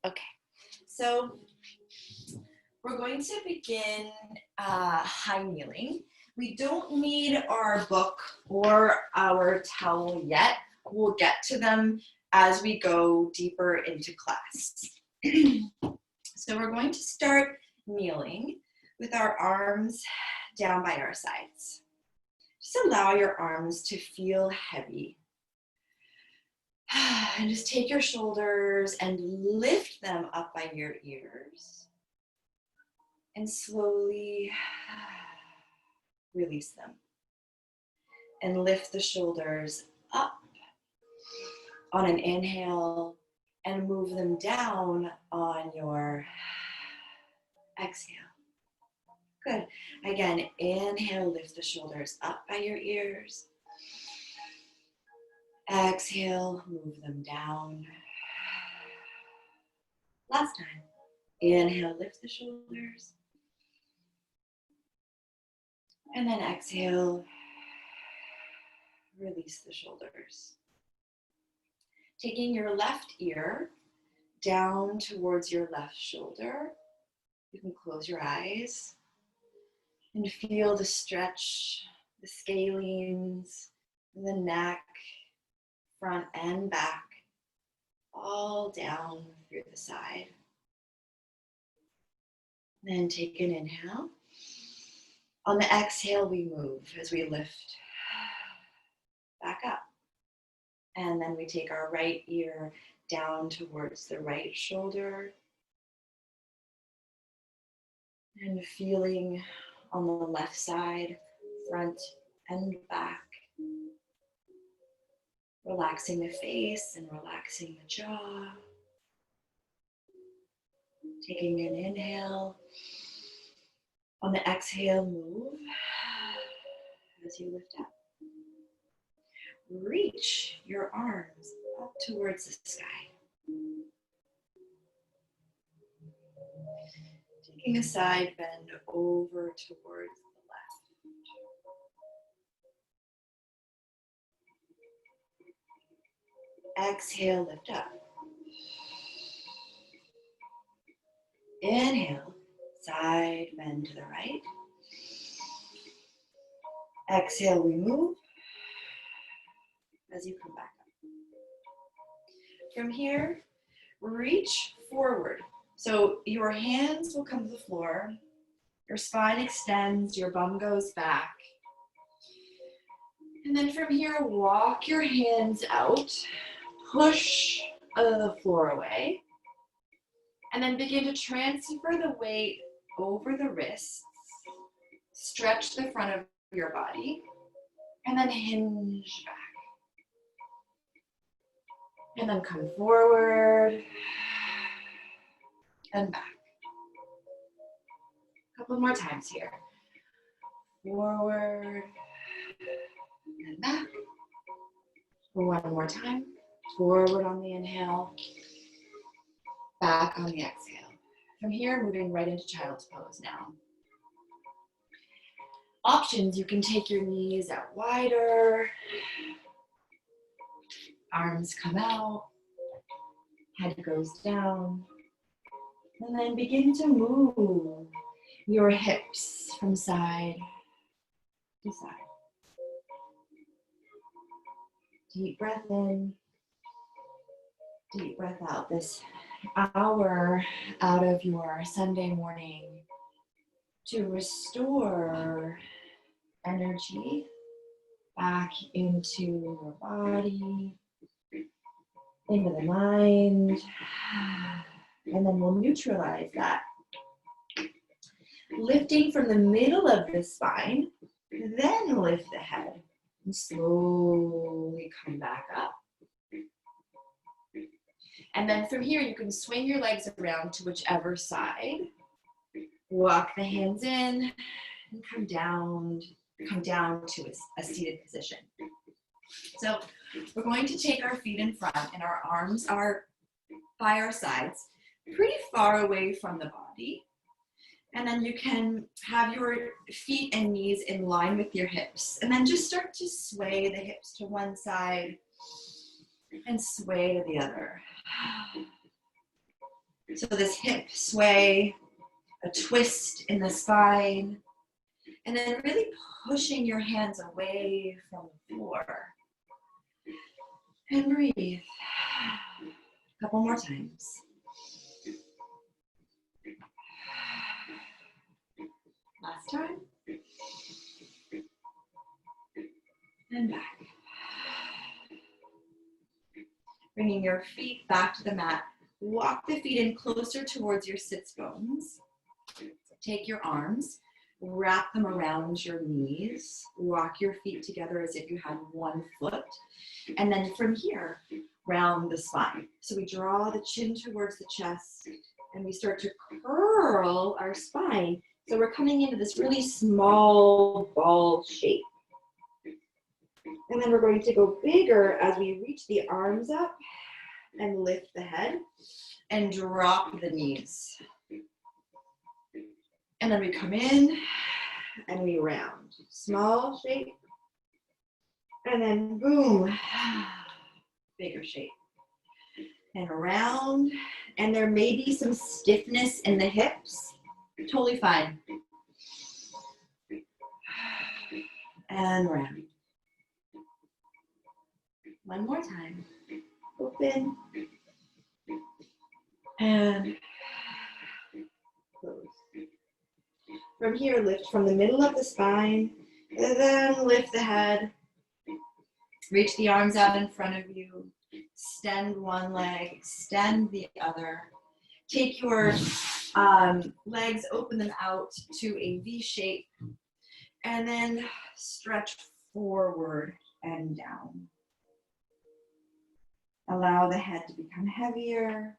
Okay, so we're going to begin high kneeling. We don't need our book or our towel yet. We'll get to them as we go deeper into class. So we're going to start kneeling with our arms down by our sides. Just allow your arms to feel heavy. And just take your shoulders and lift them up by your ears. And slowly release them. And lift the shoulders up on an inhale and move them down on your exhale. Good. Again, inhale, lift the shoulders up by your ears. Exhale, move them down. Last time. Inhale, lift the shoulders. And then exhale, release the shoulders. Taking your left ear down towards your left shoulder. You can close your eyes and feel the stretch, the scalenes, the neck, front and back, all down through the side. Then take an inhale. On the exhale, we move as we lift back up. And then we take our right ear down towards the right shoulder. And feeling on the left side, front and back. Relaxing the face and relaxing the jaw. Taking an inhale. On the exhale, move as you lift up. Reach your arms up towards the sky. Taking a side bend over towards the left. Exhale, lift up. Inhale, side bend to the right. Exhale, we move as you come back up. From here, reach forward. So your hands will come to the floor, your spine extends, your bum goes back. And then from here, walk your hands out, push the floor away, and then begin to transfer the weight over the wrists, stretch the front of your body, and then hinge back. And then come forward and back. A couple more times here. Forward and back. One more time. Forward on the inhale. Back on the exhale. From here, moving right into child's pose now. Options, you can take your knees out wider. Arms come out. Head goes down. And then begin to move your hips from side to side. Deep breath in. Deep breath out. This hour out of your Sunday morning to restore energy back into your body, into the mind, and then we'll neutralize that. Lifting from the middle of the spine, then lift the head and slowly come back up. And then from here, you can swing your legs around to whichever side. Walk the hands in and come down to a seated position. So we're going to take our feet in front and our arms are by our sides, pretty far away from the body. And then you can have your feet and knees in line with your hips. And then just start to sway the hips to one side and sway to the other. So this hip sway, a twist in the spine, and then really pushing your hands away from the floor. And breathe. A couple more times. Last time. And back. Bringing your feet back to the mat. Walk the feet in closer towards your sits bones. Take your arms, wrap them around your knees. Walk your feet together as if you had one foot. And then from here, round the spine. So we draw the chin towards the chest and we start to curl our spine. So we're coming into this really small ball shape. And then we're going to go bigger as we reach the arms up and lift the head and drop the knees. And then we come in and we round. Small shape. And then boom, bigger shape. And around. And there may be some stiffness in the hips. Totally fine. And round. One more time. Open. And close. From here, lift from the middle of the spine. And then lift the head. Reach the arms out in front of you. Extend one leg, extend the other. Take your legs, open them out to a V shape. And then stretch forward and down. Allow the head to become heavier.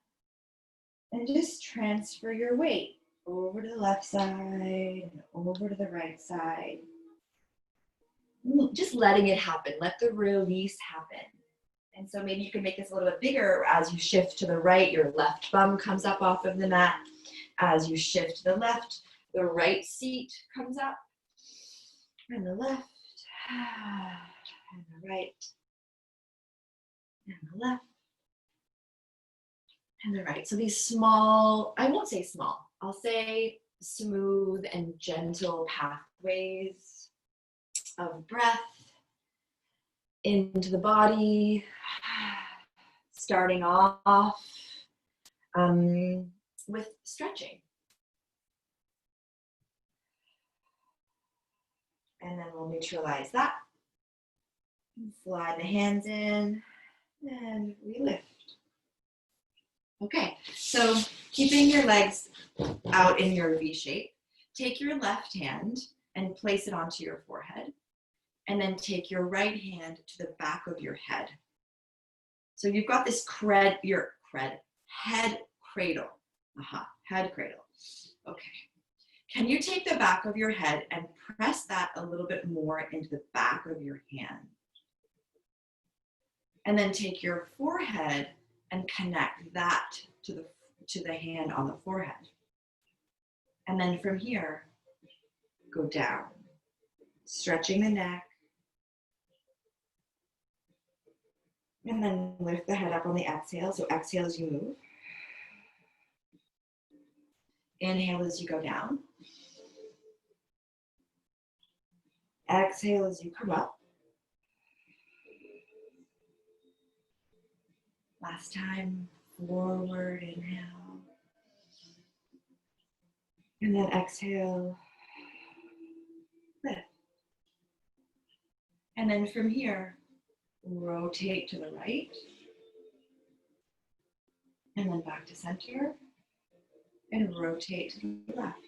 And just transfer your weight over to the left side and over to the right side. Just letting it happen. Let the release happen. And so maybe you can make this a little bit bigger as you shift to the right. Your left bum comes up off of the mat. As you shift to the left, the right seat comes up. And the left. And the right. And the left. And the right. So these small, I won't say small, I'll say smooth and gentle pathways of breath into the body, starting off with stretching. And then we'll neutralize that. Slide the hands in and we lift. Okay, so keeping your legs out in your V shape, take your left hand and place it onto your forehead. And then take your right hand to the back of your head. So you've got this head cradle. Head cradle. Okay. Can you take the back of your head and press that a little bit more into the back of your hand? And then take your forehead and connect that to the hand on the forehead. And then from here, go down, stretching the neck. And then lift the head up on the exhale. So exhale as you move. Inhale as you go down. Exhale as you come up. Last time, forward, inhale. And then exhale, lift. And then from here, rotate to the right. And then back to center. And rotate to the left.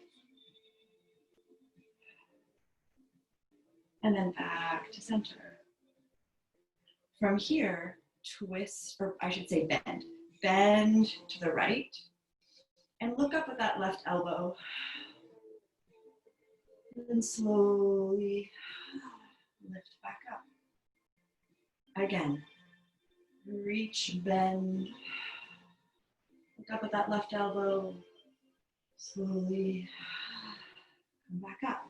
And then back to center. From here, twist, or I should say bend. Bend to the right. And look up at that left elbow. And then slowly lift back up. Again, reach, bend. Look up at that left elbow. Slowly come back up.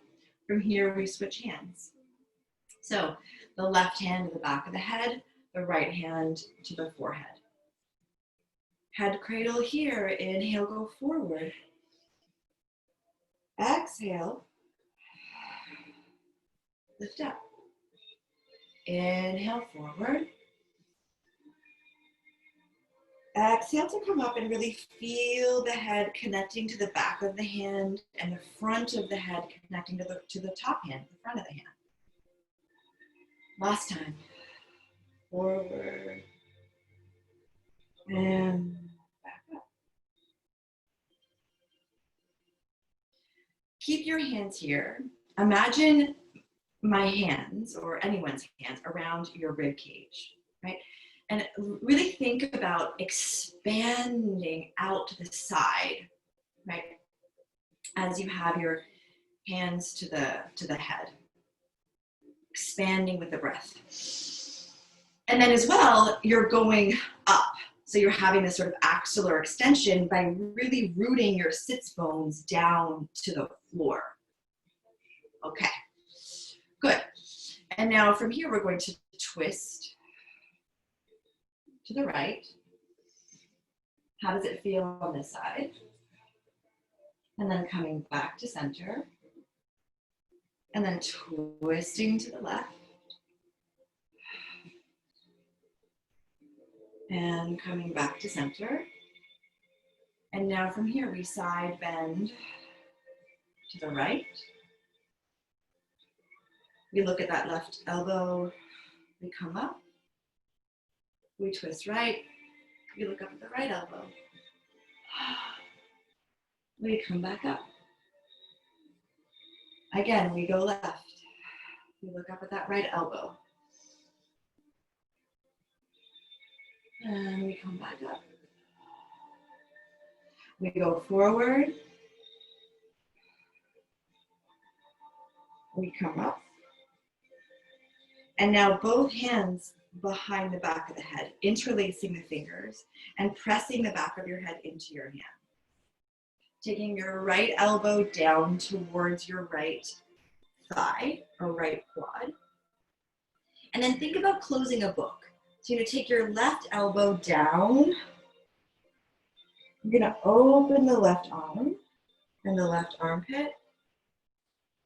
From here, we switch hands. So the left hand to the back of the head, the right hand to the forehead. Head cradle here. Inhale, go forward. Exhale, lift up. Inhale, forward. Exhale to come up and really feel the head connecting to the back of the hand and the front of the head connecting to the top hand, the front of the hand. Last time. Forward. And back up. Keep your hands here. Imagine my hands, or anyone's hands, around your rib cage, right? And really think about expanding out to the side, right? As you have your hands to the head, expanding with the breath. And then as well, you're going up. So you're having this sort of axillar extension by really rooting your sits bones down to the floor. Okay, good. And now from here, we're going to twist to the right. How does it feel on this side? And then coming back to center. And then twisting to the left. And coming back to center. And now from here, we side bend to the right. We look at that left elbow. We come up. We twist right. We look up at the right elbow. We come back up. Again, we go left. We look up at that right elbow. And we come back up. We go forward. We come up. And now both hands behind the back of the head, interlacing the fingers and pressing the back of your head into your hand. Taking your right elbow down towards your right thigh or right quad. And then think about closing a book. So you're going to take your left elbow down. You're going to open the left arm and the left armpit.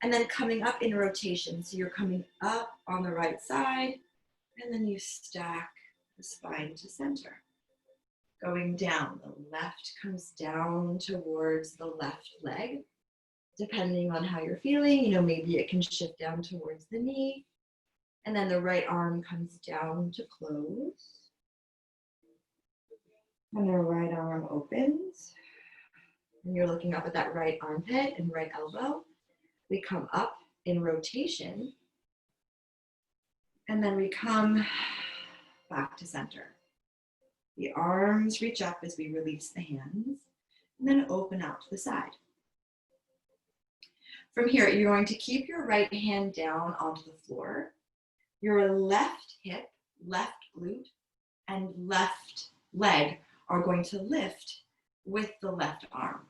And then coming up in rotation. So you're coming up on the right side, and then you stack the spine to center. Going down, the left comes down towards the left leg. Depending on how you're feeling, maybe it can shift down towards the knee. And then the right arm comes down to close. And the right arm opens. And you're looking up at that right armpit and right elbow. We come up in rotation. And then we come back to center. The arms reach up as we release the hands, and then open out to the side. From here, you're going to keep your right hand down onto the floor. Your left hip, left glute, and left leg are going to lift with the left arm.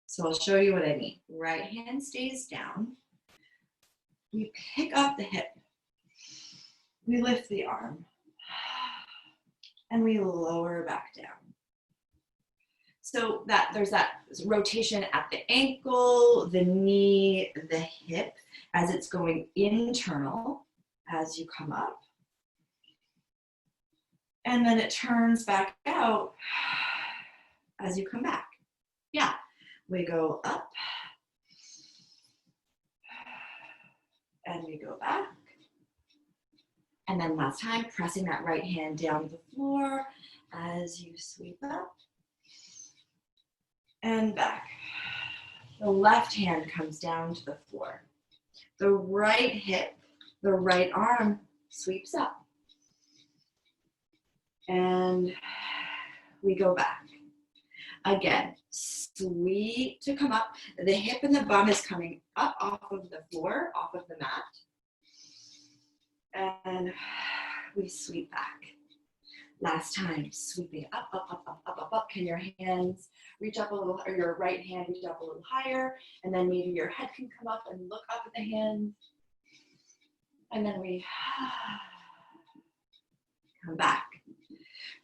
So I'll show you what I mean. Right hand stays down. We pick up the hip. We lift the arm. And we lower back down. So that there's that rotation at the ankle, the knee, the hip, as it's going internal as you come up. And then it turns back out as you come back. Yeah, we go up and we go back. And then last time, pressing that right hand down to the floor as you sweep up and back. The left hand comes down to the floor. The right hip, the right arm sweeps up. And we go back. Again, sweep to come up. The hip and the bum is coming up off of the floor, off of the mat. And we sweep back. Last time, sweeping up, up, up, up, up, up, up. Can your hands reach up a little, or your right hand reach up a little higher, and then maybe your head can come up and look up at the hands. And then we come back.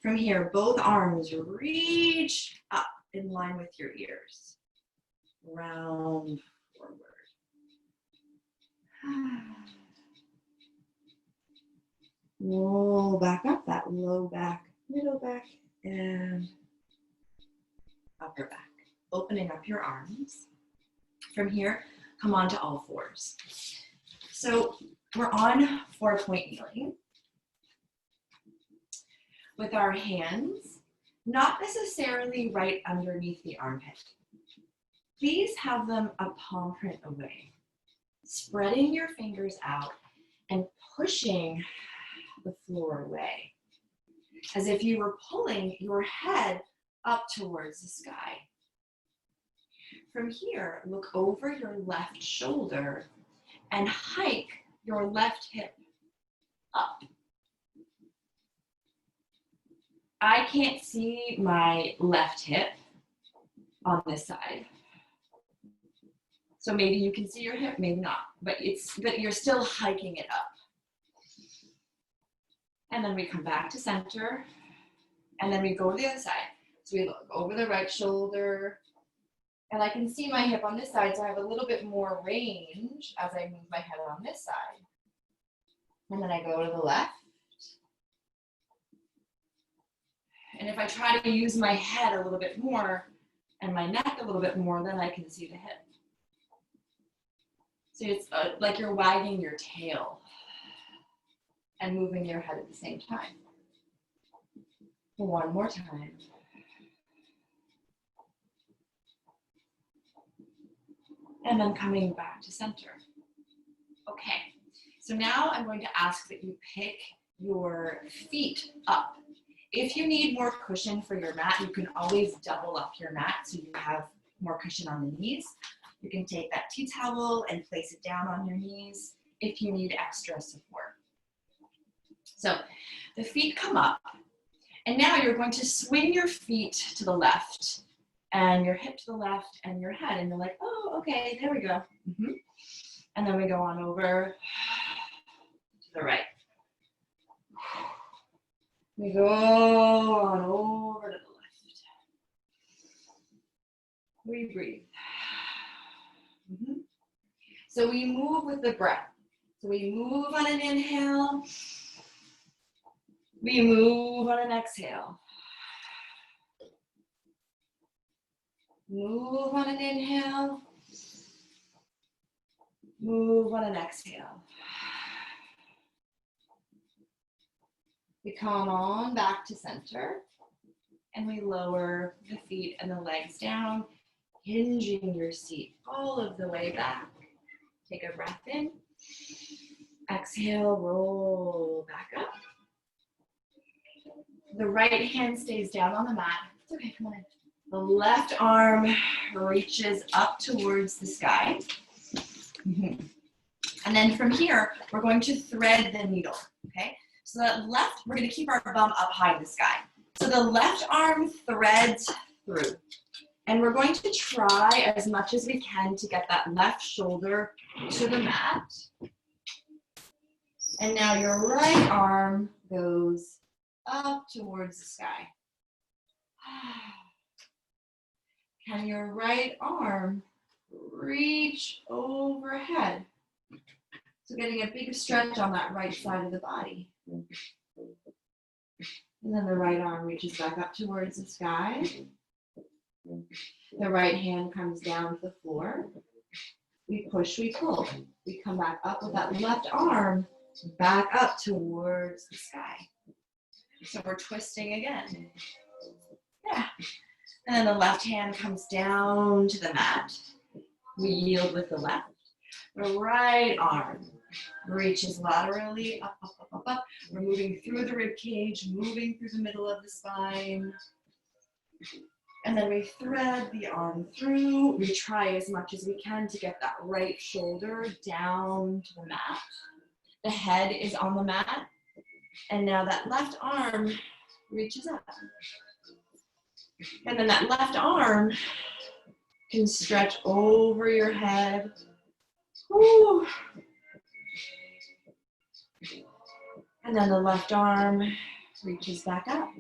From here, both arms reach up in line with your ears. Round forward. Roll back up, that low back, middle back, and upper back. Opening up your arms. From here, come on to all fours. So we're on 4-point kneeling with our hands not necessarily right underneath the armpit. Please have them a palm print away. Spreading your fingers out and pushing the floor away, as if you were pulling your head up towards the sky. From here, look over your left shoulder and hike your left hip up. I can't see my left hip on this side. So maybe you can see your hip, maybe not, but you're still hiking it up. And then we come back to center, and then we go to the other side. So we look over the right shoulder, and I can see my hip on this side, so I have a little bit more range as I move my head on this side. And then I go to the left. And if I try to use my head a little bit more and my neck a little bit more, then I can see the hip. So it's like you're wagging your tail and moving your head at the same time. One more time. And then coming back to center. Okay, so now I'm going to ask that you pick your feet up. If you need more cushion for your mat, you can always double up your mat so you have more cushion on the knees. You can take that tea towel and place it down on your knees if you need extra support. So the feet come up, and now you're going to swing your feet to the left and your hip to the left and your head, and you're like, oh, okay, there we go. And then we go on over to the right. We go on over to the left. We breathe. So we move with the breath. So we move on an inhale. We move on an exhale. Move on an inhale. Move on an exhale. We come on back to center, and we lower the feet and the legs down, hinging your seat all of the way back. Take a breath in. Exhale, roll back up. The right hand stays down on the mat. It's okay, come on in. The left arm reaches up towards the sky. And then from here, we're going to thread the needle, okay? So that left, we're gonna keep our bum up high in the sky. So the left arm threads through. And we're going to try as much as we can to get that left shoulder to the mat. And now your right arm goes up towards the sky. Can your right arm reach overhead? So getting a big stretch on that right side of the body. And then the right arm reaches back up towards the sky. The right hand comes down to the floor. We push, we pull. We come back up with that left arm back up towards the sky. So we're twisting again. Yeah. And then the left hand comes down to the mat. We yield with the left. The right arm reaches laterally, up, up, up, up, up. We're moving through the rib cage, moving through the middle of the spine. And then we thread the arm through. We try as much as we can to get that right shoulder down to the mat. The head is on the mat. And now that left arm reaches up. And then that left arm can stretch over your head. Woo. And then the left arm reaches back up.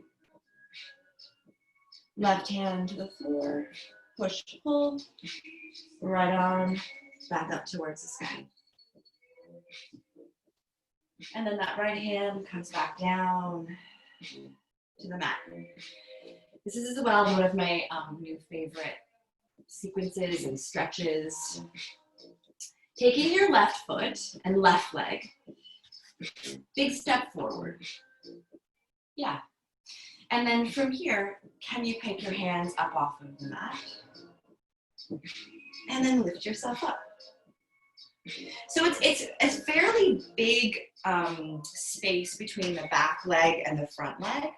Left hand to the floor, push, pull, right arm back up towards the sky. And then that right hand comes back down to the mat. This is as well one of my new favorite sequences and stretches. Taking your left foot and left leg, big step forward. Yeah. And then from here, can you pick your hands up off of the mat? And then lift yourself up. So it's a fairly big space between the back leg and the front leg,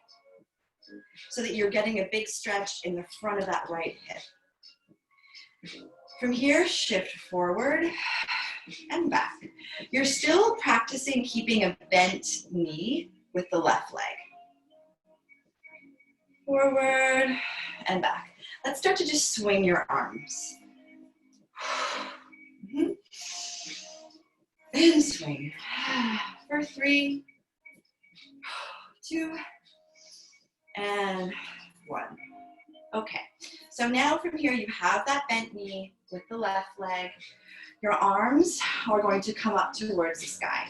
so that you're getting a big stretch in the front of that right hip. From here, shift forward and back. You're still practicing keeping a bent knee with the left leg. Forward and back. Let's start to just swing your arms. And swing. For 3, 2, and 1. Okay, so now from here you have that bent knee with the left leg. Your arms are going to come up towards the sky.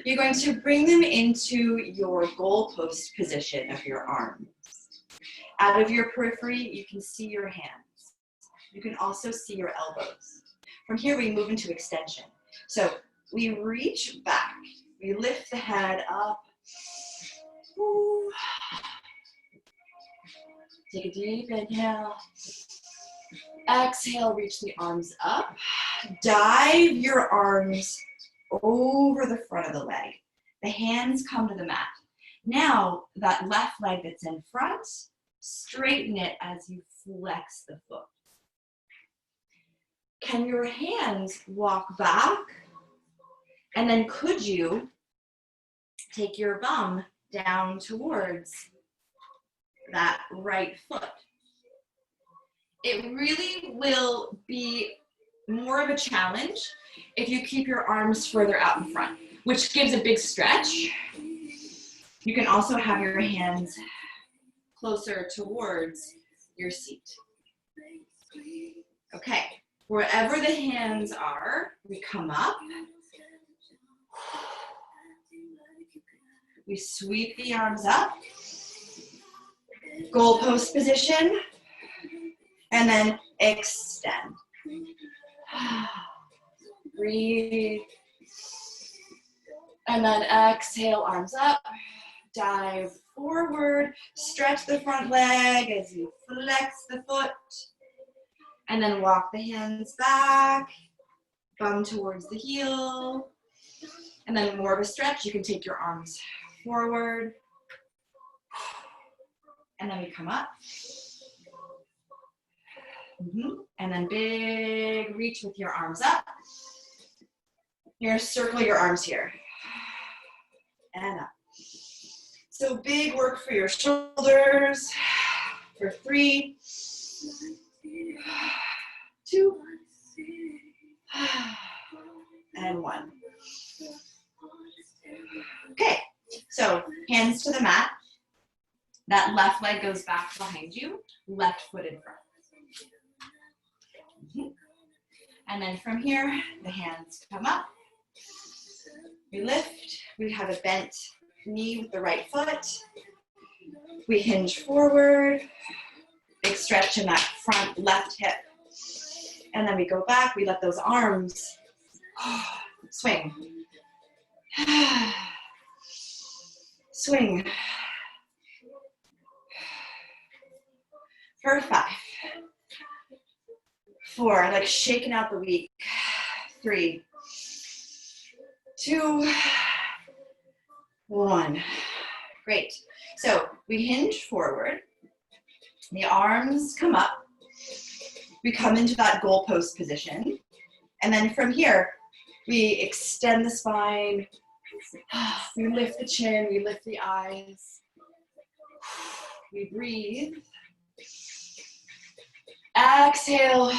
You're going to bring them into your goalpost position of your arms. Out of your periphery, you can see your hands. You can also see your elbows. From here, we move into extension. So we reach back. We lift the head up. Ooh. Take a deep inhale. Exhale, reach the arms up. Dive your arms over the front of the leg. The hands come to the mat. Now, that left leg that's in front, straighten it as you flex the foot. Can your hands walk back? And then could you take your bum down towards that right foot? It really will be more of a challenge if you keep your arms further out in front, which gives a big stretch. You can also have your hands closer towards your seat. Okay, wherever the hands are, we come up. We sweep the arms up. Goalpost position. And then extend. Breathe. And then exhale, arms up. Dive forward. Stretch the front leg as you flex the foot. And then walk the hands back. Bum towards the heel. And then more of a stretch. You can take your arms forward. And then we come up. And then big reach with your arms up. You're gonna circle your arms here. And up. So big work for your shoulders. For 3, 2, and 1. Okay, so hands to the mat. That left leg goes back behind you, left foot in front. And then from here, the hands come up. We lift. We have a bent knee with the right foot. We hinge forward. Big stretch in that front left hip. And then we go back. We let those arms swing. Swing. For 5. 4, like shaking out the week. 3, 2, 1. Great. So we hinge forward. The arms come up. We come into that goalpost position. And then from here, we extend the spine. We lift the chin. We lift the eyes. We breathe. Exhale,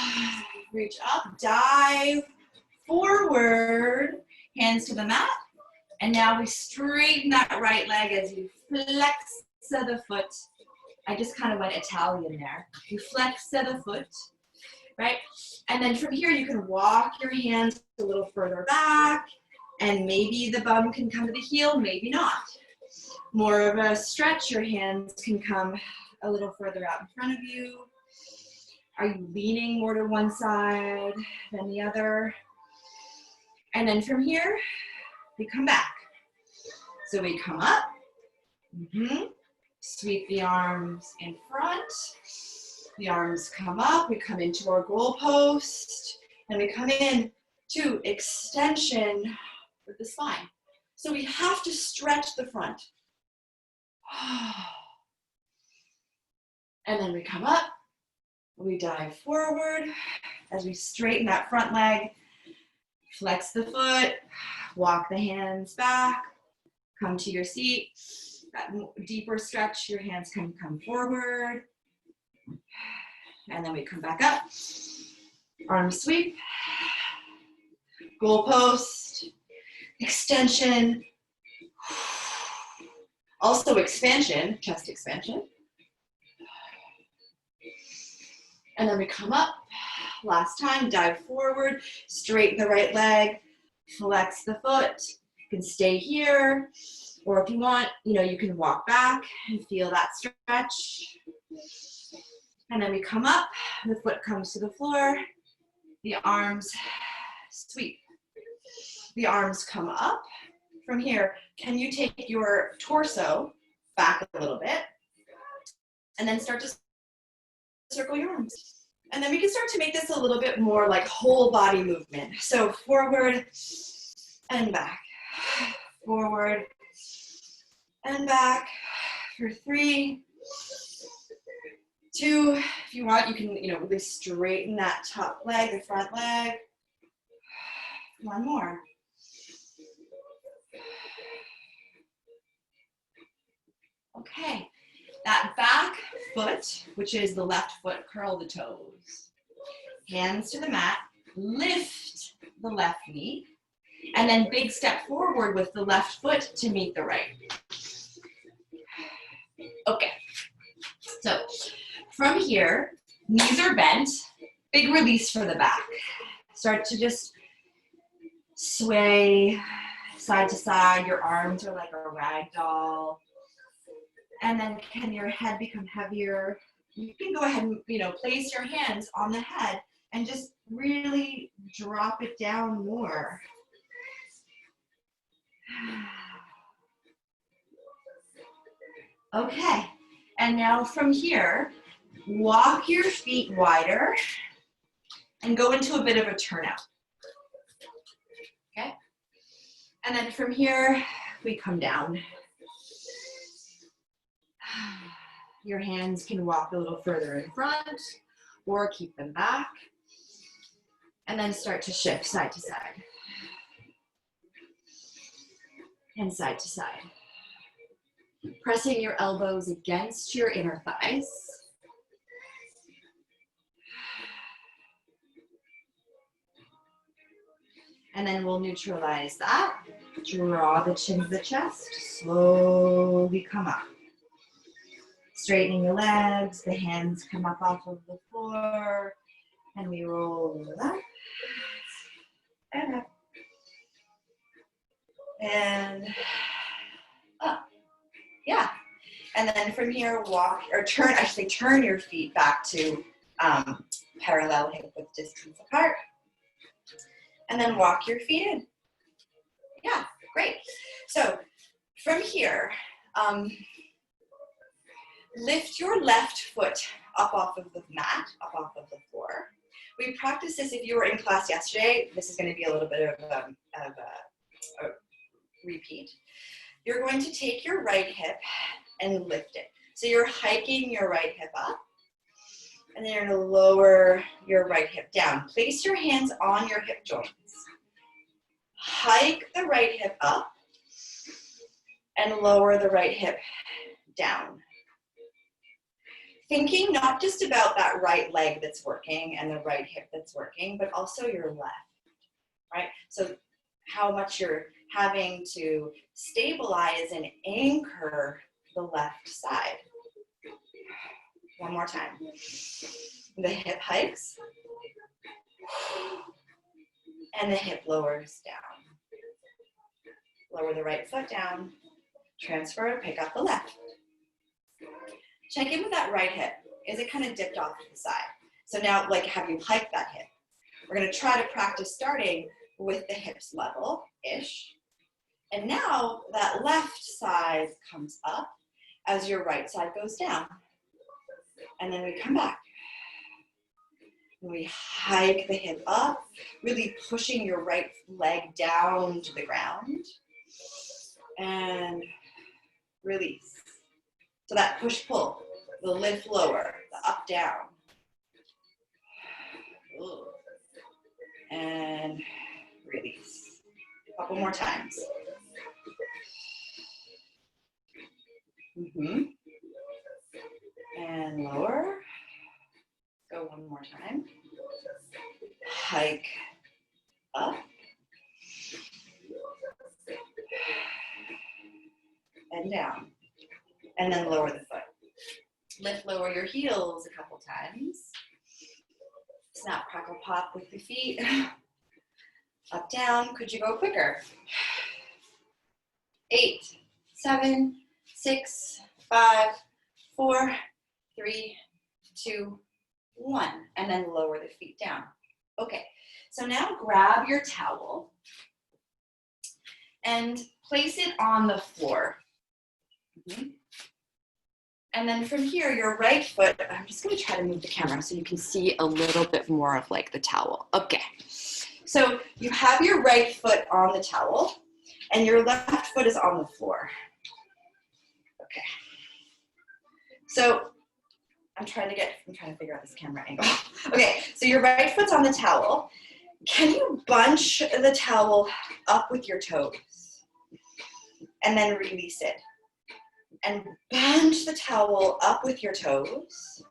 reach up, dive forward, hands to the mat. And now we straighten that right leg as you flex the foot I just kind of went Italian there. You flex the foot, right? And then from here, you can walk your hands a little further back, and maybe the bum can come to the heel, maybe not. More of a stretch, your hands can come a little further out in front of you. Are you leaning more to one side than the other? And then from here, we come back. So we come up, sweep the arms in front. The arms come up, we come into our goal post, and we come in to extension with the spine. So we have to stretch the front. And then we come up, we dive forward as we straighten that front leg, flex the foot, walk the hands back, come to your seat. That deeper stretch, your hands can come forward. And then we come back up, arm sweep, goal post, extension, also expansion, chest expansion. And then we come up, last time, dive forward, straighten the right leg, flex the foot. You can stay here, or if you want, you can walk back and feel that stretch. And then we come up, the foot comes to the floor, the arms sweep. The arms come up. From here, can you take your torso back a little bit, and then start to circle your arms. And then we can start to make this a little bit more like whole body movement. So forward and back, forward and back for 3, 2. If you want, you can, really straighten that top leg, the front leg. 1 more. Okay. That back foot, which is the left foot, curl the toes. Hands to the mat, lift the left knee, and then big step forward with the left foot to meet the right. Okay, so from here, knees are bent, big release for the back. Start to just sway side to side, your arms are like a rag doll. And then can your head become heavier? You can go ahead and, place your hands on the head and just really drop it down more. Okay, and now from here, walk your feet wider and go into a bit of a turnout. Okay, and then from here, we come down. Your hands can walk a little further in front or keep them back. And then start to shift side to side. And side to side. Pressing your elbows against your inner thighs. And then we'll neutralize that. Draw the chin to the chest. Slowly come up. Straightening the legs, the hands come up off of the floor, and we roll up and up and up. Yeah. And then from here, walk or turn, turn your feet back to parallel hip width distance apart. And then walk your feet in. Yeah, great. So from here, lift your left foot up off of the mat, up off of the floor. We practiced this if you were in class yesterday. This is going to be a little bit of a repeat. You're going to take your right hip and lift it. So you're hiking your right hip up, and then you're going to lower your right hip down. Place your hands on your hip joints. Hike the right hip up, and lower the right hip down. Thinking not just about that right leg that's working and the right hip that's working, but also your left, right? So how much you're having to stabilize and anchor the left side. One more time. The hip hikes. And the hip lowers down. Lower the right foot down. Transfer, pick up the left. Check in with that right hip. Is it kind of dipped off to the side? So now, like, have you hiked that hip? We're going to try to practice starting with the hips level-ish. And now that left side comes up as your right side goes down. And then we come back. And we hike the hip up, really pushing your right leg down to the ground. And release. So that push-pull, the lift lower, the up-down. And release. A couple more times. And lower. Go one more time. Hike up. And down. And then lower the foot. Lift, lower your heels a couple times. Snap, crackle, pop with the feet. Up, down. Could you go quicker? 8, 7, 6, 5, 4, 3, 2, 1. And then lower the feet down. Okay, so now grab your towel and place it on the floor. And then from here, your right foot, I'm just gonna try to move the camera so you can see a little bit more of like the towel. Okay, so you have your right foot on the towel and your left foot is on the floor. Okay, so I'm trying to figure out this camera angle. Okay, so your right foot's on the towel. Can you bunch the towel up with your toes and then release it? And bunch the towel up with your toes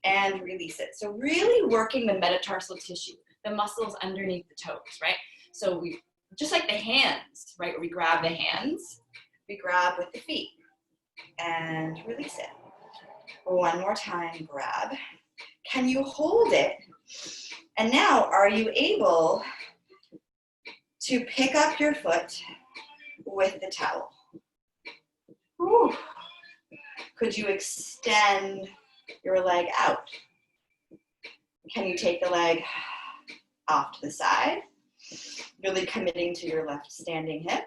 and release it. So really working the metatarsal tissue, the muscles underneath the toes, right? So we, just like the hands, right? We grab the hands, we grab with the feet and release it. One more time, grab. Can you hold it? And now, are you able to pick up your foot with the towel? Whew. Could you extend your leg out? Can you take the leg off to the side? Really committing to your left standing hip.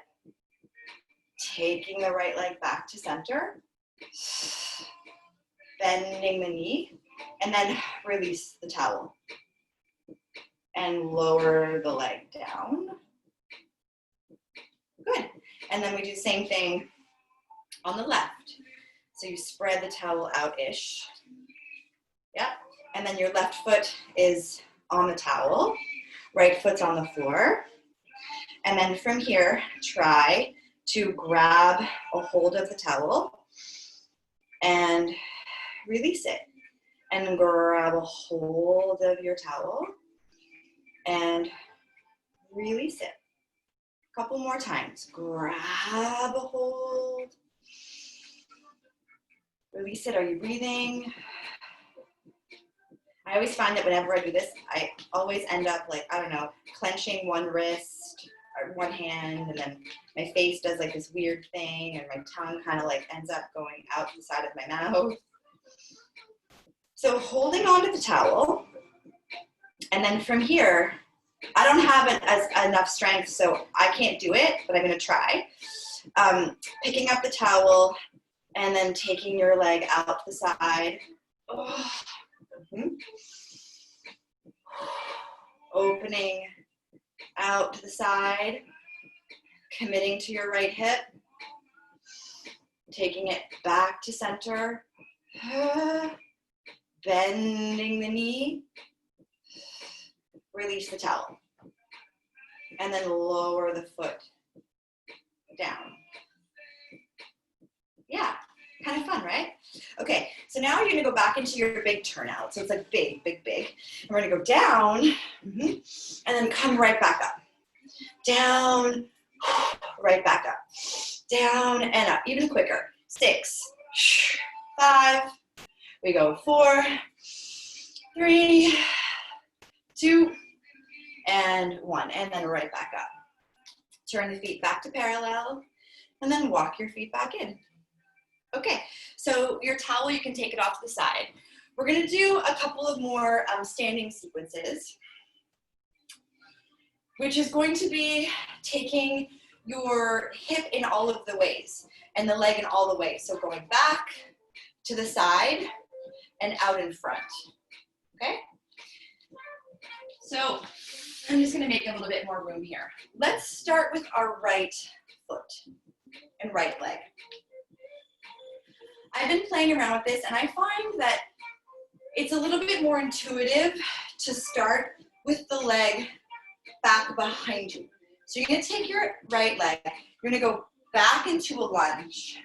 Taking the right leg back to center. Bending the knee. And then release the towel. And lower the leg down. Good. And then we do the same thing on the left. So you spread the towel out-ish. Yep. And then your left foot is on the towel. Right foot's on the floor. And then from here, try to grab a hold of the towel and release it. And grab a hold of your towel and release it. A couple more times. Grab a hold. Release it. Are you breathing? I always find that whenever I do this, I always end up like, I don't know, clenching one wrist or one hand, and then my face does like this weird thing, and my tongue kind of like ends up going out the side of my mouth. So holding on to the towel, and then from here, I don't have enough strength, so I can't do it, but I'm gonna try. Picking up the towel, and then taking your leg out to the side. Oh. Opening out to the side, committing to your right hip, taking it back to center, bending the knee, release the towel, and then lower the foot down. Yeah, kind of fun, right? Okay, so now you're gonna go back into your big turnout. So it's like big, big, big. And we're gonna go down, and then come right back up. Down, right back up. Down and up, even quicker. 6, 5, We go 4, 3, 2, and 1, and then right back up. Turn the feet back to parallel, and then walk your feet back in. Okay, so your towel, you can take it off to the side. We're gonna do a couple of more standing sequences, which is going to be taking your hip in all of the ways and the leg in all the ways. So going back to the side and out in front, okay? So I'm just gonna make a little bit more room here. Let's start with our right foot and right leg. I've been playing around with this and I find that it's a little bit more intuitive to start with the leg back behind you. So you're gonna take your right leg, you're gonna go back into a lunge.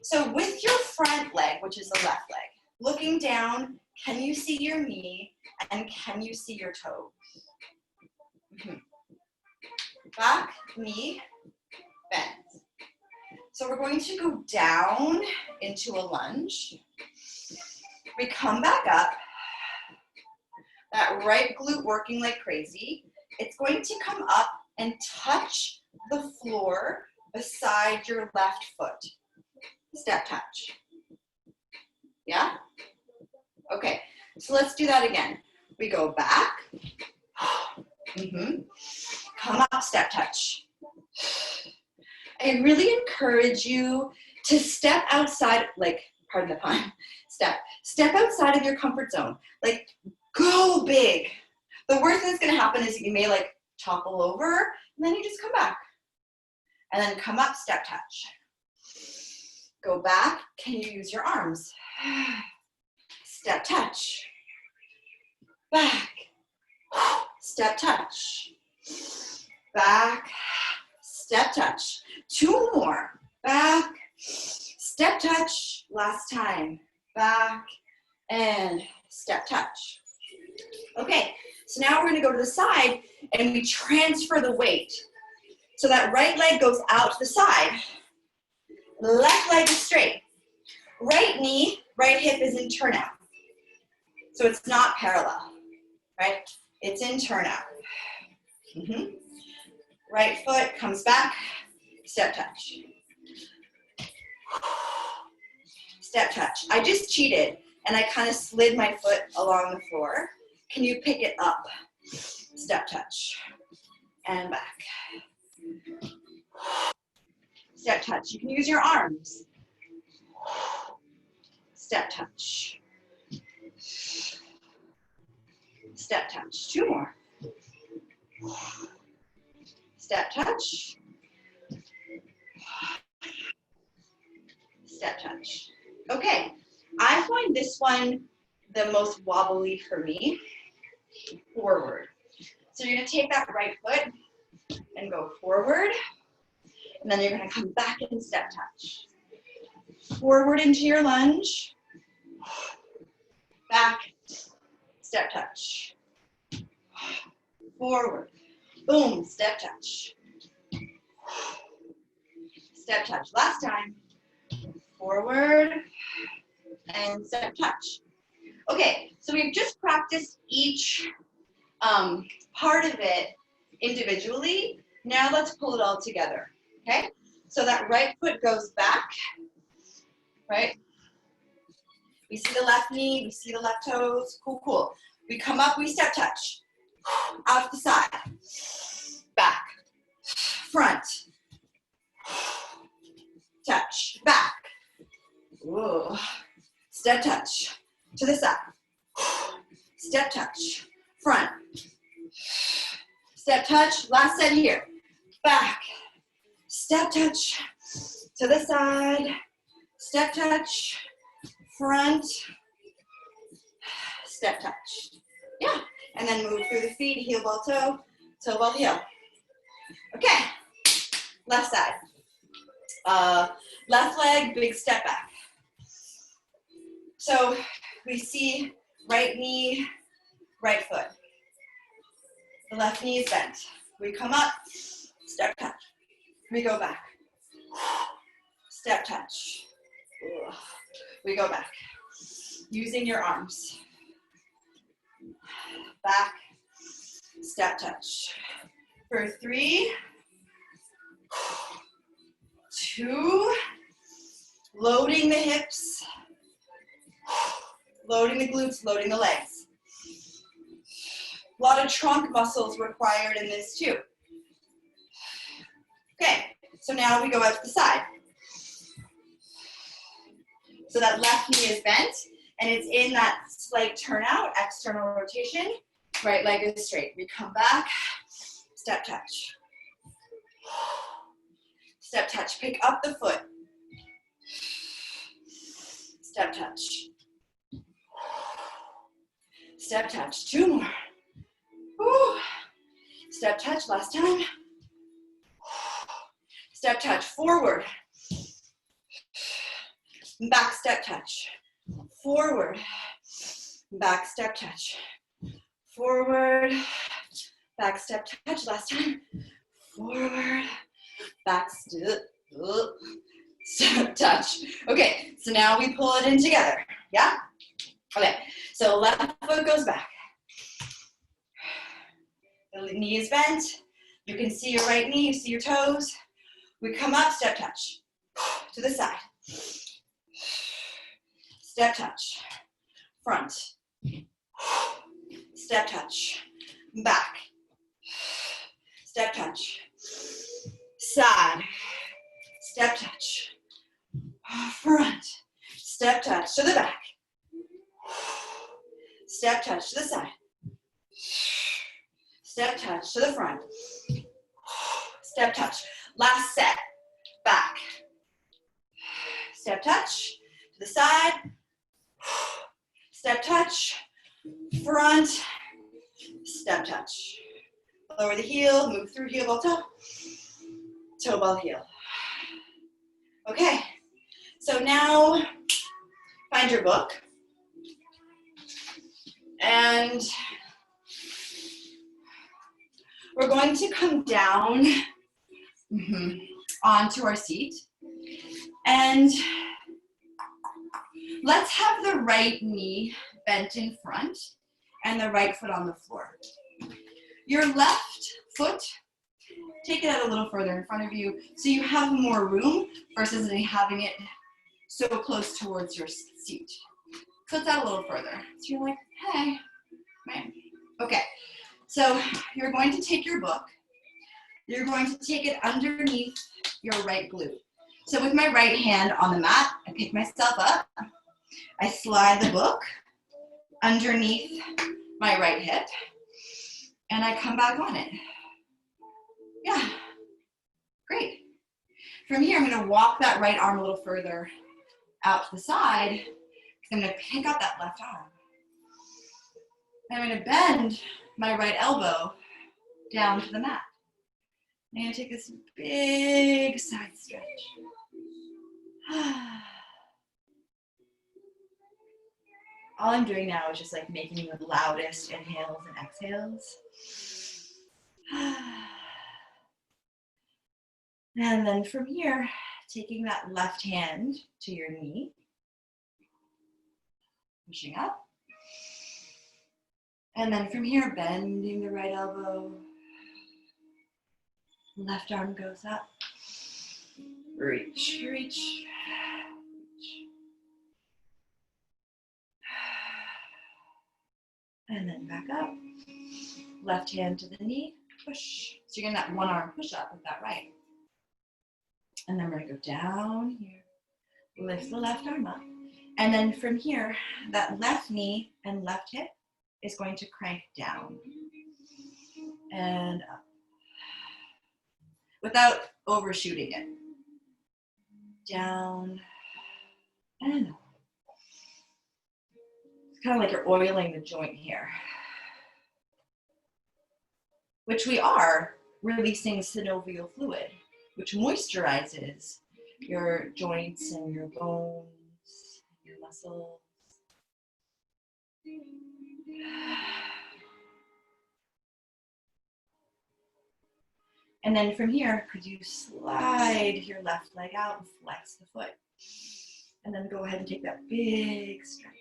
So with your front leg, which is the left leg, looking down, can you see your knee and can you see your toes? Back, knee, bend. So we're going to go down into a lunge. We come back up. That right glute working like crazy. It's going to come up and touch the floor beside your left foot. Step touch. Yeah? Okay, so let's do that again. We go back. Come up, step touch. I really encourage you to step outside, like, pardon the pun, step outside of your comfort zone. Like, go big. The worst thing that's gonna happen is you may like topple over and then you just come back. And then come up, step touch. Go back, can you use your arms? Step touch. Back, step touch. Back, step touch. 2 more. Back, step touch. Last time. Back, and step touch. Okay, so now we're gonna go to the side and we transfer the weight. So that right leg goes out to the side. Left leg is straight. Right knee, right hip is in turnout. So it's not parallel, right? It's in turnout. Right foot comes back, step touch. Step touch. I just cheated and I kind of slid my foot along the floor. Can you pick it up? Step touch. And back. Step touch. You can use your arms. Step touch. Step touch. 2 more. Step touch. Step touch. Okay, I find this one the most wobbly for me. Forward. So you're gonna take that right foot and go forward, and then you're gonna come back and step touch. Forward into your lunge, back, step touch. Forward, boom, step touch. Step touch, last time. Forward, and step touch. Okay, so we've just practiced each part of it individually. Now let's pull it all together, okay? So that right foot goes back, right? We see the left knee, we see the left toes, cool, cool. We come up, we step touch. Out the side, back, front, touch, back. Whoa. Step touch, to the side. Step touch, front. Step touch, last set here. Back, step touch, to the side. Step touch, front. Step touch. Yeah, and then move through the feet, heel, ball, toe ball, heel. Okay, left side. Left leg, big step back. So we see right knee, right foot. The left knee is bent. We come up, step touch. We go back. Step touch. We go back. using your arms. Back, step touch. For 3, 2, loading the hips, loading the glutes, loading the legs. A lot of trunk muscles required in this too. Okay, so now we go out to the side. So that left knee is bent, and it's in that slight turnout, external rotation. Right leg is straight. We come back, step touch. Step touch, pick up the foot. Step touch. Step touch, 2 more. Woo. Step touch, last time. Step touch, forward. Back step touch. Forward. Back step touch. Forward. Back step touch, last time. Forward. Back step touch. Okay, so now we pull it in together. Yeah? Okay, so left foot goes back. The knee is bent. You can see your right knee, you see your toes. We come up, step touch. To the side. Step touch. Front. Step touch. Back. Step touch. Side. Step touch. Front. Step touch to the back. Step touch to the side. Step touch to the front. Step touch. Last set. Back. Step touch to the side. Step touch. Front. Step touch. Lower the heel, move through heel ball toe. Toe ball heel. Okay, so now find your book. And we're going to come down onto our seat. And let's have the right knee bent in front and the right foot on the floor. Your left foot, take it out a little further in front of you so you have more room versus having it so close towards your seat. So it's out a little further. So you're like, hey, man. Okay, so you're going to take your book. You're going to take it underneath your right glute. So with my right hand on the mat, I pick myself up. I slide the book underneath my right hip, and I come back on it. Yeah, great. From here, I'm gonna walk that right arm a little further out to the side, because I'm gonna pick up that left arm. And I'm gonna bend my right elbow down to the mat. I'm gonna take this big side stretch. All I'm doing now is just like making the loudest inhales and exhales. And then from here, taking that left hand to your knee, pushing up. And then from here, bending the right elbow. Left arm goes up. Reach, reach. And then back up. Left hand to the knee, push. So you're getting that one arm push up with that right. And then we're gonna go down here. Lift the left arm up. And then from here, that left knee and left hip is going to crank down and up without overshooting it. Down and up. It's kind of like you're oiling the joint here, which we are releasing synovial fluid, which moisturizes your joints and your bones, your muscles. And then from here, could you slide your left leg out and flex the foot? And then go ahead and take that big stretch.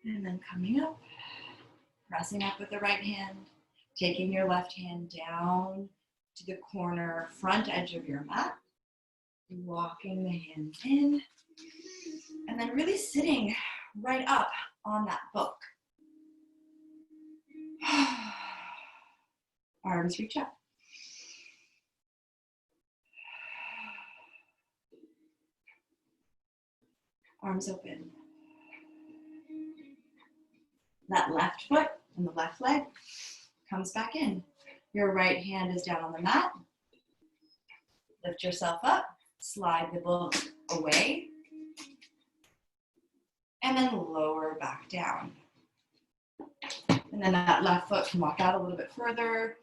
And then coming up, pressing up with the right hand, taking your left hand down to the corner front edge of your mat, walking the hands in, and then really sitting right up on that book. Arms reach up. Arms open. That left foot and the left leg comes back in. Your right hand is down on the mat. Lift yourself up, slide the book away, and then lower back down. And then that left foot can walk out a little bit further.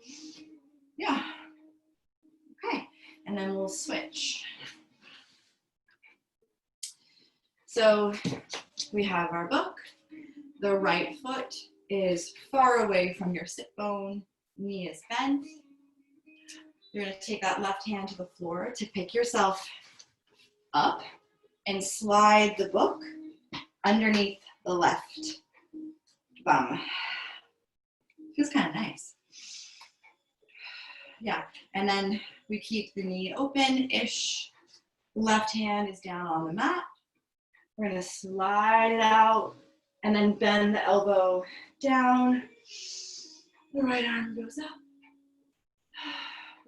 Yeah. Okay, and then we'll switch. So we have our book. The right foot is far away from your sit bone, knee is bent. You're gonna take that left hand to the floor to pick yourself up and slide the book underneath the left bum. Feels kind of nice. Yeah, and then we keep the knee open-ish. Left hand is down on the mat. We're gonna slide it out and then bend the elbow down. The right arm goes up.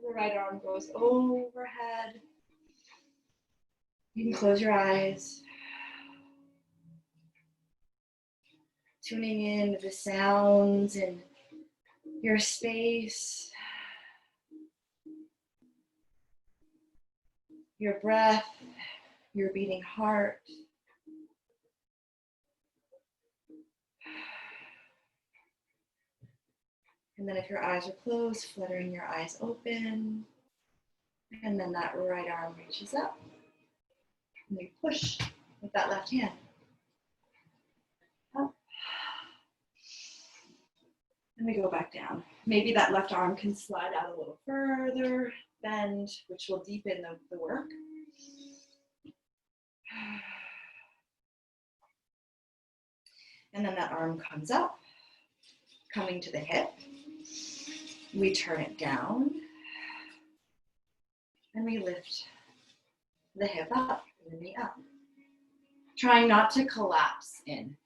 The right arm goes overhead. You can close your eyes. Tuning in to the sounds in your space. Your breath, your beating heart. And then if your eyes are closed, fluttering your eyes open. And then that right arm reaches up. And we push with that left hand. Up. And we go back down. Maybe that left arm can slide out a little further, bend, which will deepen the work. And then that arm comes up, coming to the hip. We turn it down, and we lift the hip up and the knee up. Trying not to collapse in.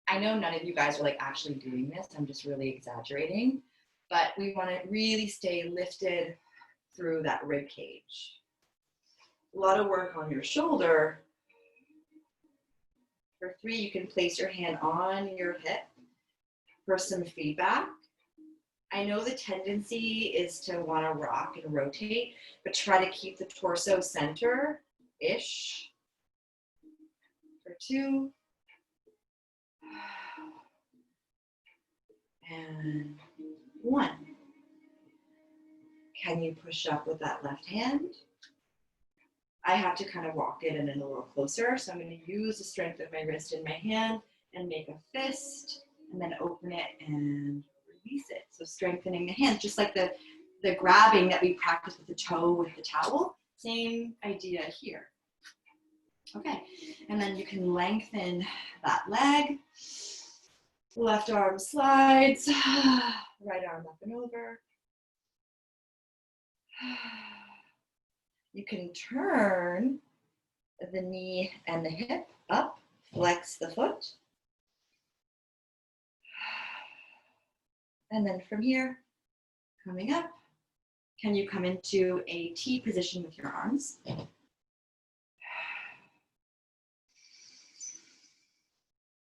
I know none of you guys are like actually doing this. I'm just really exaggerating, but we want to really stay lifted through that rib cage. A lot of work on your shoulder. For 3, you can place your hand on your hip for some feedback. I know the tendency is to want to rock and rotate, but try to keep the torso center-ish. For 2. And 1. Can you push up with that left hand? I have to kind of walk it in a little closer, so I'm going to use the strength of my wrist in my hand and make a fist, and then open it and release it. So strengthening the hands, just like the grabbing that we practice with the toe with the towel. Same idea here. Okay, and then you can lengthen that leg. Left arm slides, right arm up and over. You can turn the knee and the hip up, flex the foot. And then from here, coming up, can you come into a T position with your arms?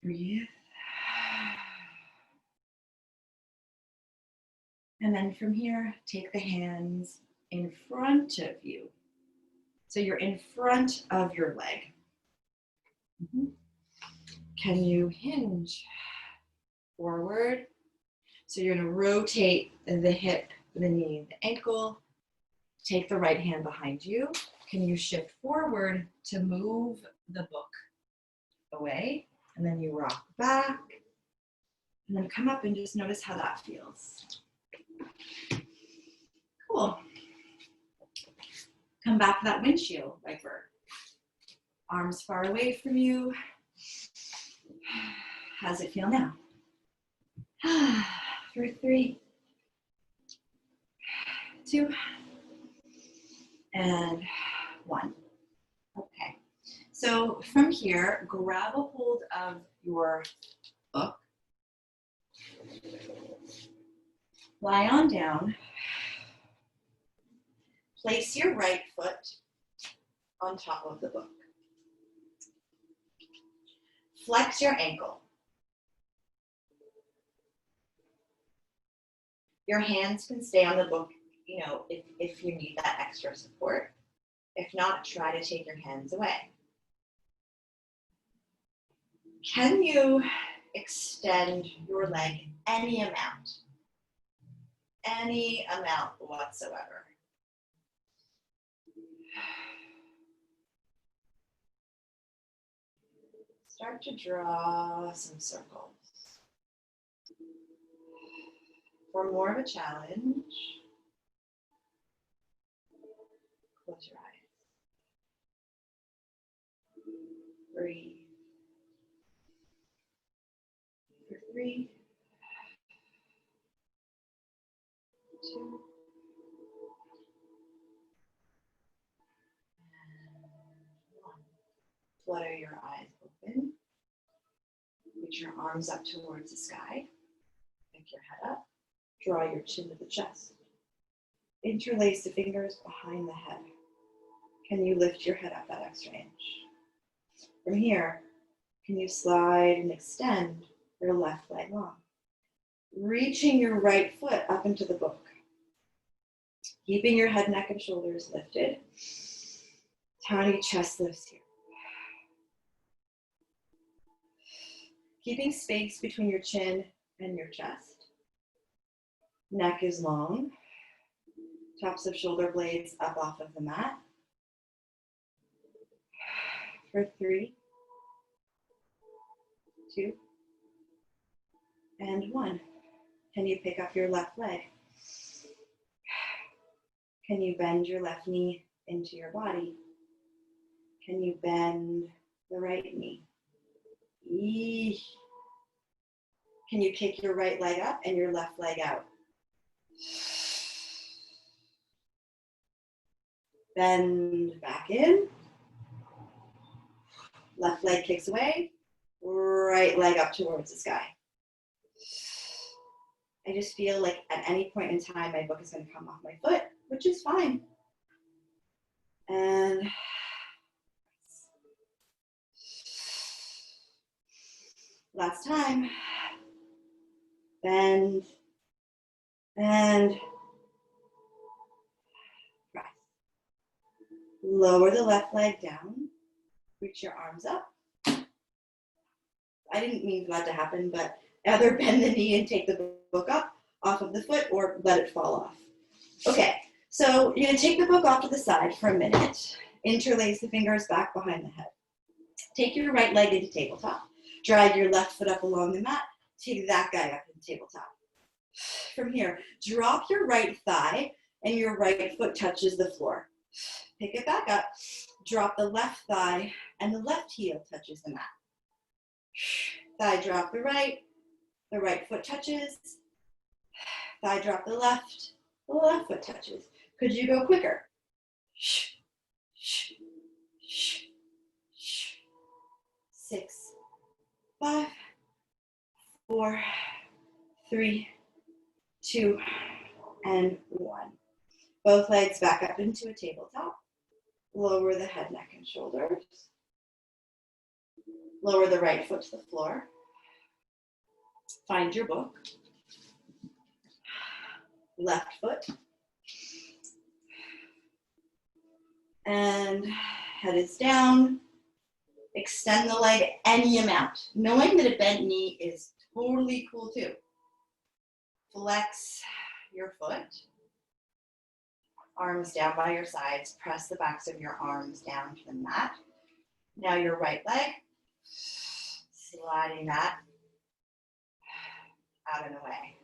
Breathe. And then from here, take the hands in front of you. So you're in front of your leg. Can you hinge forward? So you're gonna rotate the hip, the knee, the ankle. Take the right hand behind you. Can you shift forward to move the book away? And then you rock back. And then come up and just notice how that feels. Cool. Come back to that windshield wiper. Arms far away from you. How's it feel now? For 3, 2, and 1. Okay. So from here, grab a hold of your book. Lie on down. Place your right foot on top of the book. Flex your ankle. Your hands can stay on the book, you know, if you need that extra support. If not, try to take your hands away. Can you extend your leg any amount? Any amount whatsoever. Start to draw some circles. For more of a challenge, close your eyes. Breathe. For 3, 2, and 1. Flutter your eyes open. Reach your arms up towards the sky. Pick your head up. Draw your chin to the chest. Interlace the fingers behind the head. Can you lift your head up that extra inch? From here, can you slide and extend your left leg long? Reaching your right foot up into the book. Keeping your head, neck, and shoulders lifted. Tiny chest lifts here. Keeping space between your chin and your chest. Neck is long. Tops of shoulder blades up off of the mat. For 3, 2, and 1. Can you pick up your left leg? Can you bend your left knee into your body? Can you bend the right knee? Can you kick your right leg up and your left leg out? Bend back in. Left leg kicks away. Right leg up towards the sky. I just feel like at any point in time, my book is going to come off my foot, which is fine. And last time. Bend and press. Lower the left leg down. Reach your arms up. I didn't mean for that to happen, but either bend the knee and take the book up off of the foot or let it fall off. Okay, so you're gonna take the book off to the side for a minute. Interlace the fingers back behind the head. Take your right leg into tabletop. Drag your left foot up along the mat. Take that guy up into tabletop. From here, drop your right thigh and your right foot touches the floor. Pick it back up. Drop the left thigh and the left heel touches the mat. Thigh drop the right foot touches. Thigh drop the left foot touches. Could you go quicker? 6, 5, 4, 3, 2, and 1. Both legs back up into a tabletop. Lower the head, neck, and shoulders. Lower the right foot to the floor. Find your book. Left foot. And head is down. Extend the leg any amount. Knowing that a bent knee is totally cool too. Flex your foot. Arms down by your sides. Press the backs of your arms down to the mat. Now your right leg. Sliding that out and away.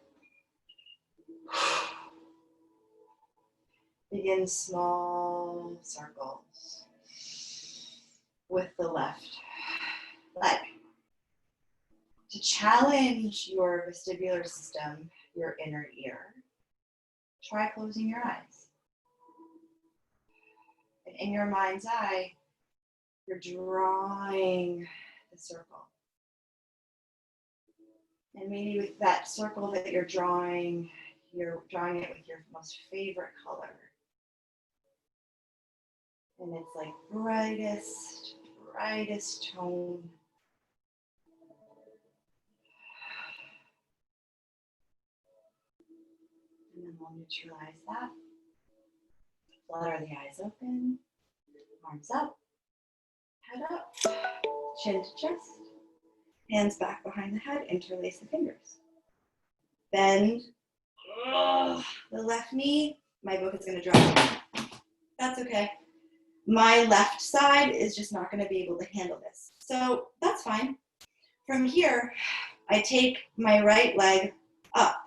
Begin small circles. with the left leg. To challenge your vestibular system, your inner ear, try closing your eyes. And in your mind's eye, you're drawing the circle. And maybe with that circle that you're drawing it with your most favorite color. And it's like brightest tone. And then we'll neutralize that. Flutter the eyes open, arms up, head up, chin to chest, hands back behind the head, interlace the fingers. Bend the left knee. My book is going to drop. That's okay. My left side is just not going to be able to handle this. So that's fine. From here, I take my right leg up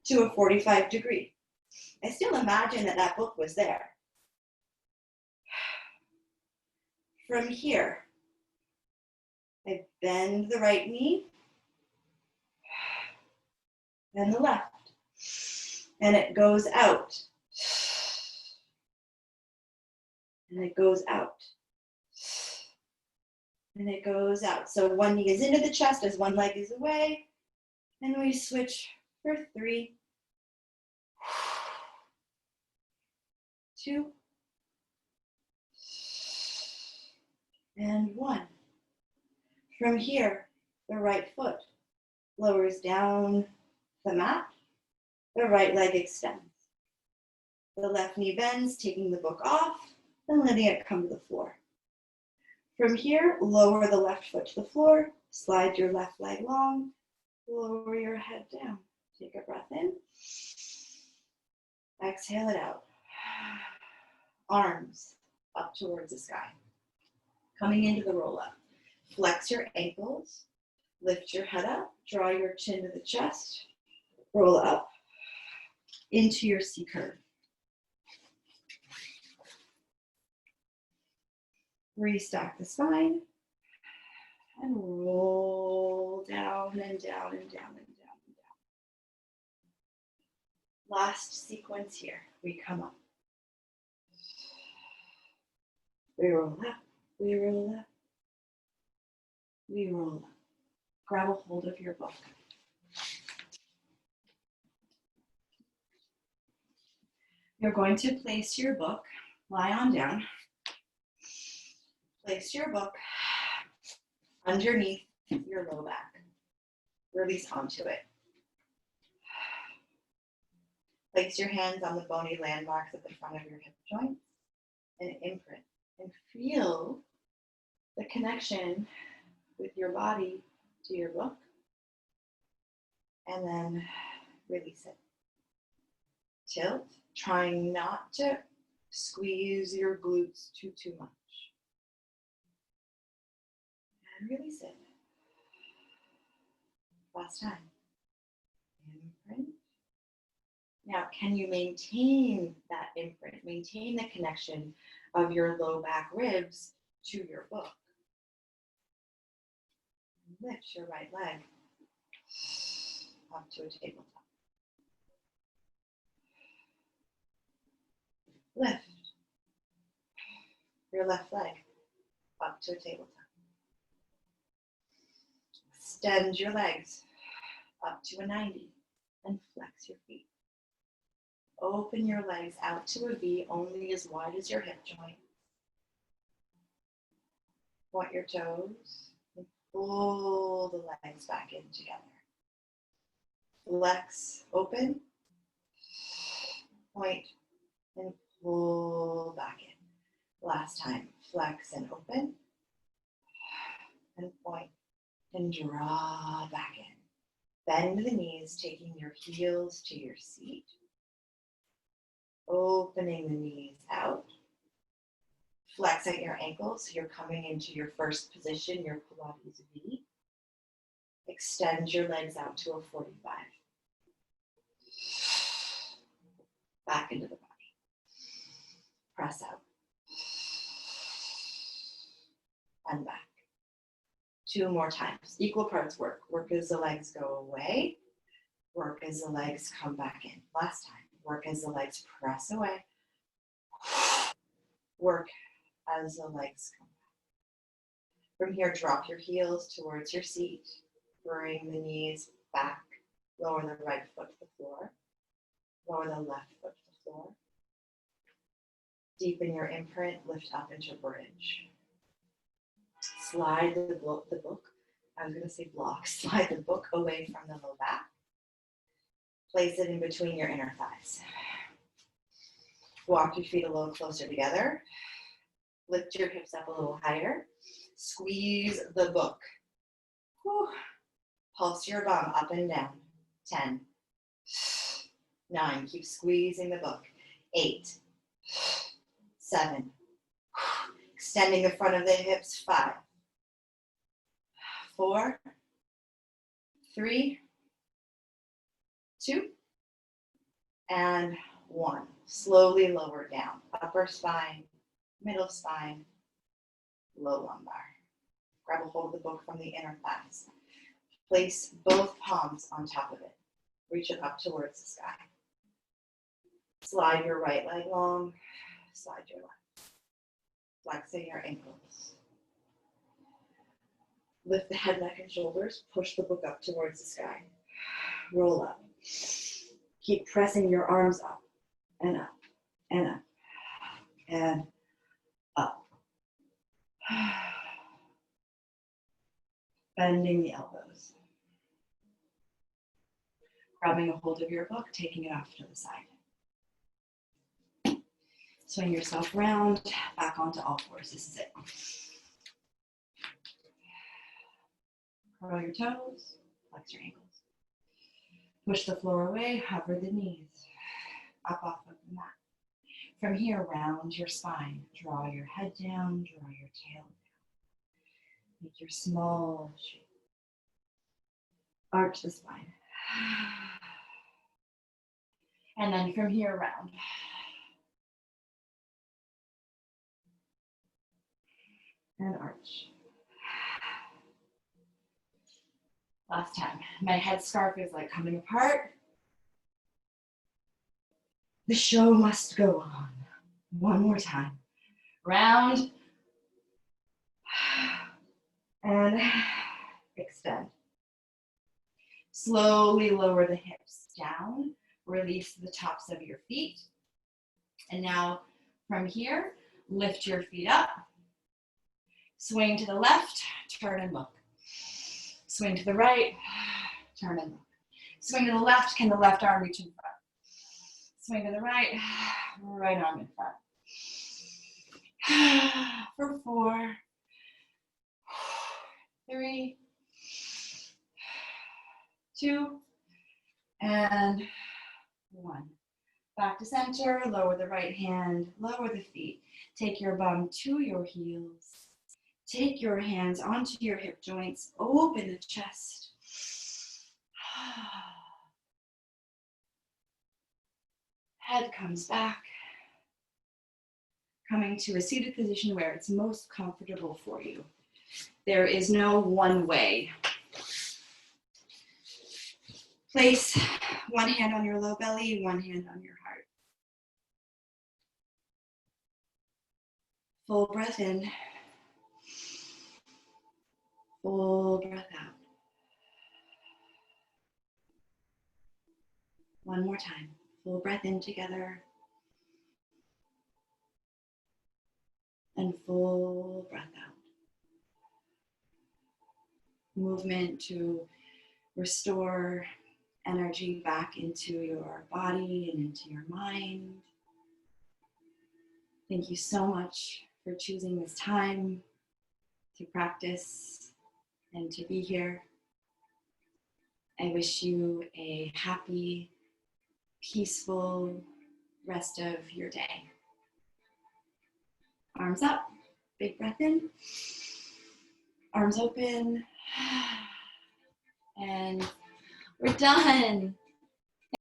to a 45 degree. I still imagine that that book was there. From here, I bend the right knee and the left, and it goes out, and it goes out, and it goes out. So one knee is into the chest as one leg is away, and we switch for 3, 2, and 1. From here, the right foot lowers down the mat, the right leg extends. The left knee bends, taking the book off and letting it come to the floor. From here, lower the left foot to the floor, slide your left leg long, lower your head down. Take a breath in, exhale it out. Arms up towards the sky. Coming into the roll up. Flex your ankles, lift your head up, draw your chin to the chest, roll up into your C curve. Restack the spine and roll down and down and down and down and down. Last sequence here. We come up. We roll up, we roll up, we roll up. Grab a hold of your book. You're going to place your book, lie on down. Place your book underneath your low back. Release onto it. Place your hands on the bony landmarks at the front of your hip joints and imprint. And feel the connection with your body to your book. And then release it. Tilt, trying not to squeeze your glutes too much. And release it. Last time. Imprint. Now, can you maintain that imprint? Maintain the connection of your low back ribs to your book. Lift your right leg up to a tabletop. Lift your left leg up to a tabletop. Extend your legs up to a 90 and flex your feet. Open your legs out to a V only as wide as your hip joint. Point your toes and pull the legs back in together. Flex, open, point, and pull back in. Last time, flex and open, and point, and draw back in. Bend the knees, taking your heels to your seat. Opening the knees out. Flex out your ankles so you're coming into your first position, your Pilates V. Extend your legs out to a 45. Back into the body. Press out. and back. 2 more times. Equal parts work. Work as the legs go away. Work as the legs come back in. Last time. Work as the legs press away. Work as the legs come back. From here, drop your heels towards your seat. Bring the knees back. Lower the right foot to the floor. Lower the left foot to the floor. Deepen your imprint. Lift up into bridge. Slide the book, I was going to say block. Slide the book away from the low back. Place it in between your inner thighs. Walk your feet a little closer together. Lift your hips up a little higher. Squeeze the book. Whew. Pulse your bum up and down. 10, 9, keep squeezing the book. 8, 7, extending the front of the hips. 5, 4, 3, 2, and 1. Slowly lower down. Upper spine, middle spine, low lumbar. Grab a hold of the book from the inner thighs. Place both palms on top of it. Reach it up towards the sky. Slide your right leg long. Slide your left. Flexing your ankles. Lift the head, neck, and shoulders. Push the book up towards the sky. Roll up. Keep pressing your arms up and up and up and up. Bending the elbows. Grabbing a hold of your book, taking it off to the side. Swing yourself round, back onto all fours. This is it. Curl your toes, flex your ankles. Push the floor away, hover the knees up off of the mat. From here, round your spine. Draw your head down, draw your tail down. Make your small shape. Arch the spine. And then from here, round. And arch. Last time. My headscarf is like coming apart. The show must go on. One more time. Round. And extend. Slowly lower the hips down. Release the tops of your feet. And now from here, lift your feet up. Swing to the left, turn and look. Swing to the right, turn and look. Swing to the left, can the left arm reach in front? Swing to the right, right arm in front. For 4, 3, 2, and 1. Back to center, lower the right hand, lower the feet. Take your bum to your heels. Take your hands onto your hip joints, open the chest. Head comes back, coming to a seated position where it's most comfortable for you. There is no one way. Place one hand on your low belly, one hand on your heart. Full breath in. Full breath out. One more time. Full breath in together. And full breath out. Movement to restore energy back into your body and into your mind. Thank you so much for choosing this time to practice and to be here. I wish you a happy, peaceful rest of your day. Arms up, big breath in. Arms open. And we're done.